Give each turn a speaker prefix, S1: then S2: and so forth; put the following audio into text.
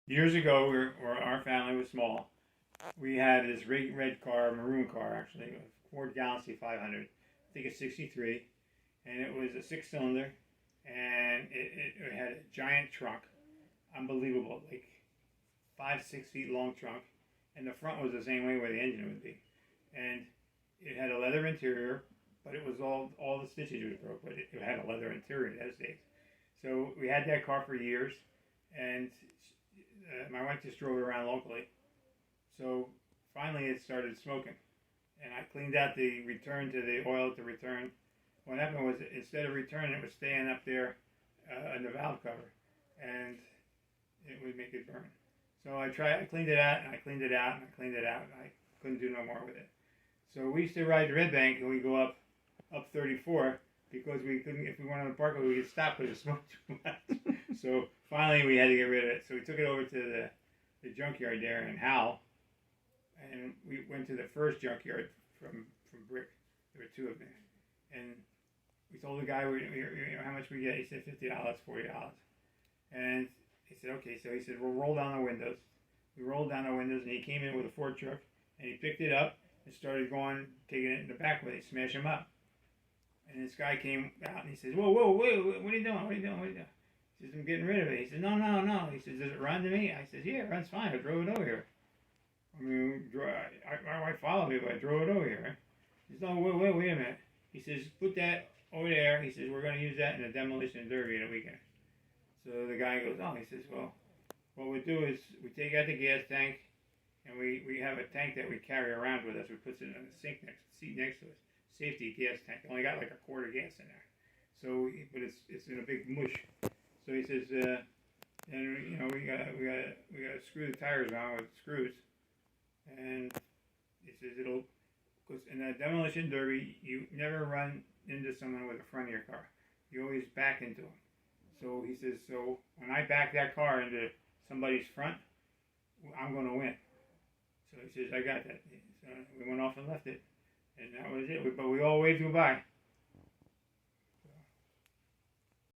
S1: Years ago, our family was small. We had this red car, maroon car actually, a Ford Galaxie 500. I think it's 63, and it was a six-cylinder, and it had a giant trunk, unbelievable, like 5, 6 feet long trunk, and the front was the same way where the engine would be, and it had a leather interior, but it was all the stitches were broke, but it had a leather interior in those days. So we had that car for years, and my wife just drove it around locally. So finally it started smoking. And I cleaned out the return to the oil to return. What happened was instead of returning, it was staying up there in the valve cover. And it would make it burn. So I cleaned it out, and I cleaned it out, and I cleaned it out, and I couldn't do no more with it. So we used to ride the Red Bank, and we go up 34, because we couldn't, if we went on the parkway, we could stop because it smoked too much. So finally we had to get rid of it. So we took it over to the junkyard there in Howell, and we went to the first junkyard from Brick. There were two of them, and we told the guy, how much we get. He said $50, $40, and he said okay. So he said we'll roll down the windows. We rolled down the windows, and he came in with a Ford truck, and he picked it up and started taking it in the back way, smash them up. And this guy came out and he says, whoa, wait, what are you doing? What are you doing? What are you doing? He says, I'm getting rid of it. He says, no. He says, does it run to me? I said, yeah, it runs fine. I drove it over here. I mean, my wife followed me, but I drove it over here. Right? He says, no, wait a minute. He says, put that over there. He says, we're going to use that in the demolition derby in a weekend. So the guy goes, oh, he says, well, what we do is we take out the gas tank, and we have a tank that we carry around with us. We put it in the seat next to us. Safety gas tank. Only got like a quart of gas in there. So, but it's in a big mush. So he says, and you know we gotta screw the tires on with screws, and he says because in a demolition derby you never run into someone with the front of your car. You always back into them. So he says, so when I back that car into somebody's front, I'm going to win. So he says, I got that. So we went off and left it. And that was it. But we all waved goodbye.